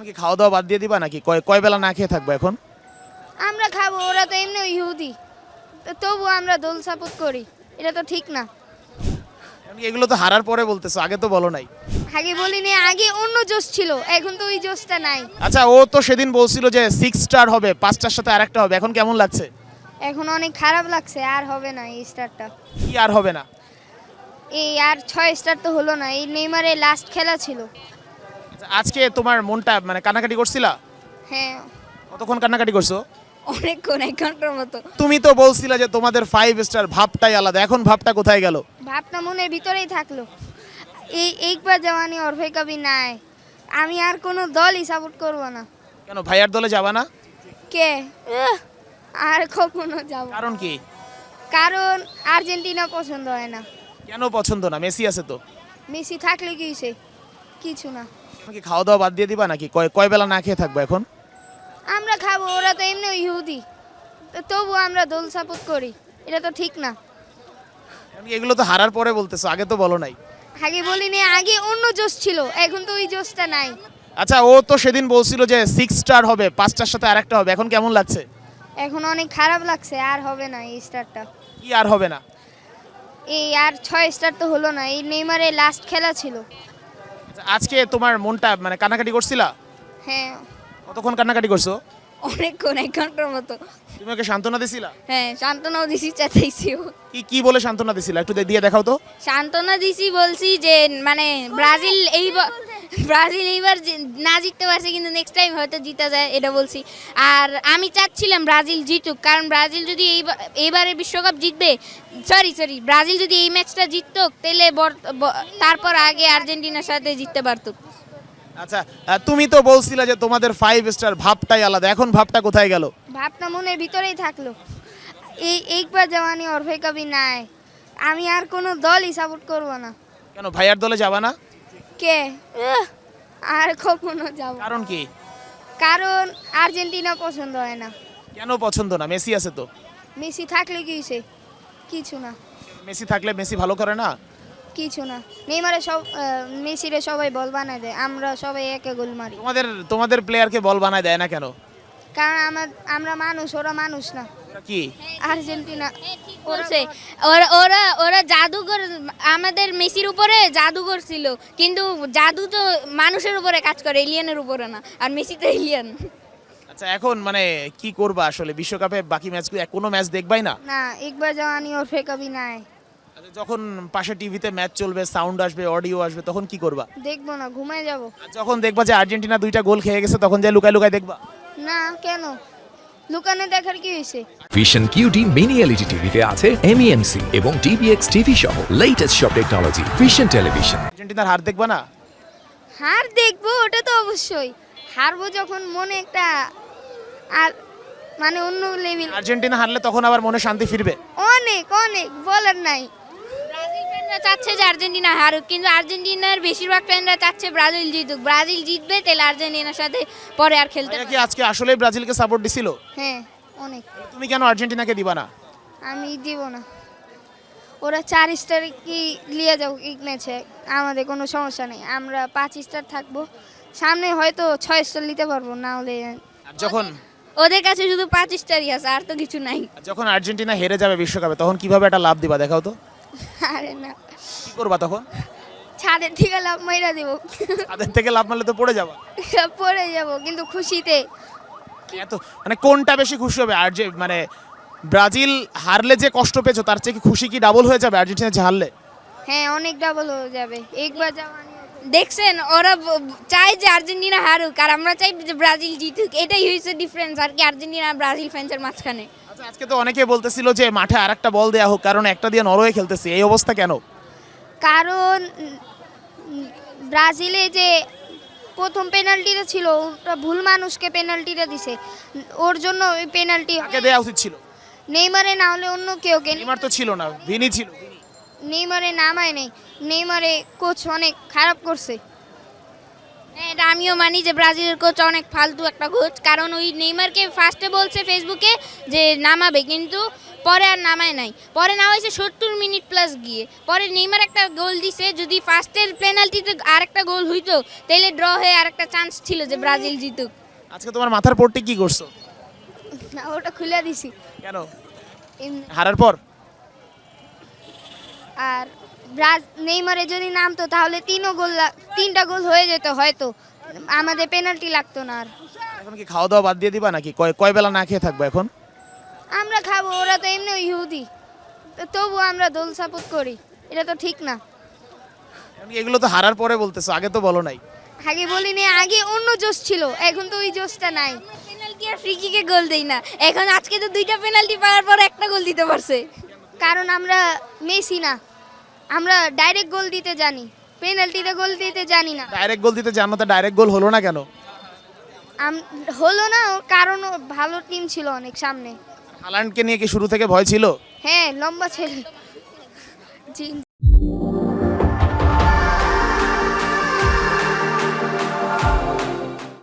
কি খাওয়া দাওয়া বাদ দিয়ে দিবা নাকি কয় কয় বেলা না খেয়ে থাকবো এখন? আমরা খাবো, ওরা তো এমনি ইহুদি, তবু আমরা দোল সাপোর্ট করি, এটা তো ঠিক না। তুমি এগুলো তো হারার পরে বলতেছো, আগে তো বলো নাই। আগে বলিনি, আগে অন্য জোশ ছিল, এখন তো ওই জোশটা নাই। আচ্ছা, ও তো সেদিন বলছিল যে 6 স্টার হবে, 5টার সাথে আরেকটা হবে, এখন কেমন লাগছে? এখন অনেক খারাপ লাগছে, আর হবে না এই স্টারটা। কি আর হবে না? এই আর 6 স্টার তো হলো না, এই নেইমারের লাস্ট খেলা ছিল। আচ্ছা, আজকে তোমার মনটা মানে কান্নাকাটি করছিলা? হ্যাঁ, কতক্ষণ কান্নাকাটি করছো? অনেকক্ষণ, 1 ঘন্টার মতো। তুমি তো বলছিলা যে তোমাদের 5 স্টার ভাবটাই আলাদা, এখন ভাবটা কোথায় গেল? ভাবনা মনের ভিতরেই থাকলো। একবার জওয়ানি और फिर कभी নাই, আমি আর কোনো দলই সাপোর্ট করব না। কেন ভাইয়ার দলে যাবা না? কে আর কখনো যাব? কারণ কি? কারণ আর্জেন্টিনা পছন্দ হয় না। কেন পছন্দ না? মেসি আছে তো। মেসি থাকলে কি হইছে? কিছু না। তুমি কি খাওয়া দাওয়া বাদ দিয়ে দিবা নাকি কয় কয় বেলা না খেয়ে থাকবো এখন? আমরা খাবো, ওরা তো এমনি ইহুদি, তবু আমরা দোল সাপোর্ট করি, এটা তো ঠিক না। তুমি এগুলো তো হারার পরে বলতেছো, আগে তো বলো নাই। আগে বলিনি, আগে অন্য জোশ ছিল, এখন তো ওই জোশটা নাই। আচ্ছা, ও তো সেদিন বলছিল যে 6 স্টার হবে, 5টার সাথে আরেকটা হবে, এখন কেমন লাগছে? এখন অনেক খারাপ লাগছে, আর হবে না এই স্টারটা। কি আর হবে না? এই আর 6 স্টার তো হলো না, এই নেইমারের লাস্ট খেলা ছিল। আচ্ছা, আজকে তোমার মনটা মানে কান্নাকাটি করছিলা? হ্যাঁ, কতক্ষণ কান্নাকাটি করছো? অনেকক্ষণ, 1 ঘন্টার মতো। তুমি ওকে সান্ত্বনা দিছিলা? হ্যাঁ, সান্ত্বনাও দিছি, চেঁচাইছিও। কি কি বলে সান্ত্বনা দিছিলা, একটু দিয়ে দেখাও তো। সান্ত্বনা দিছি, বলছি যে মানে ব্রাজিল এইবার না জিততে পারছে, কিন্তু নেক্সট টাইম হয়তো জিতা যায়, এটা বলছি। আর আমি চাচ্ছিলাম ব্রাজিল জিতুক, কারণ ব্রাজিল যদি এইবারে বিশ্বকাপ জিতবে, সরি ব্রাজিল যদি এই ম্যাচটা জিততো, তাহলে তারপর আগে আর্জেন্টিনার সাথে জিততে পারতো। আচ্ছা, তুমি তো বলছিলা যে তোমাদের 5 স্টার ভাবটাই আলাদা, এখন ভাবটা কোথায় গেল? ভাবনা মনের ভিতরেই থাকলো। একবার জওয়ানি और फिर कभी নাই, আমি আর কোনো দলই সাপোর্ট করব না। কেন ভাইয়ার দলে যাবা না? কে আর কখনো যাব? কারণ কি? কারণ আর্জেন্টিনা পছন্দ হয় না। কেন পছন্দ না? মেসি আছে তো। মেসি থাকলে কি হইছে? কিছু না। মেসি থাকলে মেসি ভালো করে না? কিছু না। নেইমারে মেসিরে সবাই বল বানায় দেয়, আমরা সবাই একে গোল মারি। তোমাদের প্লেয়ারকে বল বানায় দেয় না কেন? কারণ আমরা মানুষ, ওরা মানুষ না। ওরা কি? আর্জেন্টিনা বলছে ওরা ওরা জাদুঘর, আমাদের মেসির উপরে জাদুঘর ছিল, কিন্তু জাদু তো মানুষের উপরে কাজ করে, এলিয়ানের উপরে না, আর মেসি তো এলিয়ান। আচ্ছা, এখন মানে কি করবা আসলে? বিশ্বকাপে বাকি ম্যাচগুলো কোনো ম্যাচ দেখবাই না? না, একবার জওয়ানি और फिर कभी নাই। আচ্ছা, যখন পাশে টিভিতে ম্যাচ চলবে, সাউন্ড আসবে, অডিও আসবে, তখন কি করবা? দেখবো না, ঘুমায় যাব। আর যখন দেখবা যে আর্জেন্টিনা 2টা গোল খেয়ে গেছে, তখন যে লুকায় লুকায় দেখবা? না, কেন? লুকানে দেখার কি হয়েছে? ভিশন কিউটি মিনি এলইডি টিভিতে আছে এমইএমসি এবং ডিবিএক্স টিভি সহ লেটেস্ট সব টেকনোলজি। Vision television. আর্জেন্টিনার হার দেখবা না? হার দেখবো, ওটা তো অবশ্যই। হারবো যখন মনে একটা আর মানে অন্য লেভেল। আর্জেন্টিনা হারলে তখন আবার মনে শান্তি ফিরবে? অনেক অনেক বলার নাই। ব্রাজিল ফ্যানরা চাচ্ছে যে আর্জেন্টিনা হারুক, কিন্তু আর্জেন্টিনার বেশিরভাগ ফ্যানরা চাচ্ছে ব্রাজিল জিতুক। ব্রাজিল জিতবে, তাহলে আর্জেন্টিনার সাথে পরে আর খেলতে ভাইয়া পারবে। কি আজকে আসলেই ব্রাজিলকে সাপোর্ট দিছিল? হ্যাঁ, অনেক। তুমি কেন আর্জেন্টিনাকে দিবা না? আমি দিব না। ওরা 4 স্টার কি লিয়ে যাও এই ম্যাচে, আমাদের কোনো সমস্যা নেই। আমরা 5 স্টার থাকবো, সামনে হয়তো 6 স্টার নিতে পারবো, না হলে আর যখন ওদের কাছে শুধু 5 স্টারই আছে, আর তো কিছু নাই। যখন আর্জেন্টিনা হেরে যাবে বিশ্বকাপে, তখন কিভাবে একটা লাভ দিবা দেখাও তো। আরে না, কি করবা তখন? ছাদের থেকে লাভ মাইরা দেবো। তাদের থেকে লাভ মারলে তো পড়ে যাবা। পড়ে যাব, কিন্তু খুশিতে। এত মানে কোনটা বেশি খুশি হবে? আর যে মানে ব্রাজিল হারলে যে কষ্ট পেয়েছো, তার চেয়ে কি খুশি কি ডাবল হয়ে যাবে আর্জেন্টিনা যে হারলে? হ্যাঁ, অনেক ডাবল হয়ে যাবে। একবার জওয়ানি। দেখছেন, ওরা চায় যে আর্জেন্টিনা হারুক, আর আমরা চাই যে ব্রাজিল জিতুক। এটাই হয়েছে ডিফারেন্স আর কি, আর্জেন্টিনা আর ব্রাজিল ফ্যান্সের মাঝখানে। আচ্ছা, আজকে তো অনেকে বলতেছিল যে মাঠে আরেকটা বল দেয়া হোক, কারণ একটা দিয়ে নরওয়ে খেলতেছে, এই অবস্থা কেন? কারণ ব্রাজিলে যে প্রথম পেনাল্টিটা ছিল, ওটা ভুল মানুষকে পেনাল্টিটা দিছে, ওর জন্য ওই পেনাল্টি। কাকে দেয়া উচিত ছিল? নেইমারে না হলে অন্য কেউকে। নেইমার তো ছিল না, ভিনি ছিল। নেইমারে নামায় নেই, নেইমারে কোচ অনেক খারাপ করছে। হ্যাঁ, এটা আমিও মানি যে ব্রাজিলের কোচ অনেক ফালতু একটা কোচ, কারণ ওই নেইমারকে ফার্স্টে বলছে ফেসবুকে যে নামাবে, কিন্তু পরে আর নামায় নাই, পরে নামাইছে 70 মিনিট প্লাস গিয়ে। পরে নেইমার একটা গোল দিছে, যদি ফার্স্টের পেনাল্টিতে আরেকটা গোল হইতো তাহলে ড্র হয়ে আরেকটা চান্স ছিল যে ব্রাজিল জিতুক। আজকে তোমার মাথার পট্টি কি করছো? না, ওটা খুলে দিছি। কেন? এমনি। হারার পর? আর নেইমারে যদি নামতো তাহলে তিনটা গোল হয়ে যেত হয়তো, আমাদের পেনাল্টি লাগতো না। আর এখন কি খাওয়া দাওয়া বাদ দিয়ে দিবা নাকি কয় বেলা না খেয়ে থাকবো এখন? আমরা খাবো, ওরা তো এমনি ইহুদি, তবু আমরা দল সাপোর্ট করি, এটা তো ঠিক না। এখন কি এগুলো তো হারার পরে বলতেছো, আগে তো বলো নাই। আগে বলিনি, আগে অন্য জোশ ছিল, এখন তো ওই জোশটা নাই। পেনাল্টি আর ফ্রি কিকে গোল দেই না, এখন আজকে তো 2টা পেনাল্টি পাওয়ার পর একটা গোল দিতে পারছে। কারণ আমরা মেসি না, আমরা ডাইরেক্ট গোল দিতে জানি, পেনাল্টিতে গোল দিতে জানি না। ডাইরেক্ট গোল দিতে জানো, তো ডাইরেক্ট গোল হলো না কেন? হলো না, কারণ ও ভালো টিম ছিল অনেক সামনে। হালান্ডকে নিয়ে কি শুরু থেকে ভয় ছিল? হ্যাঁ, লম্বা ছেলে। জি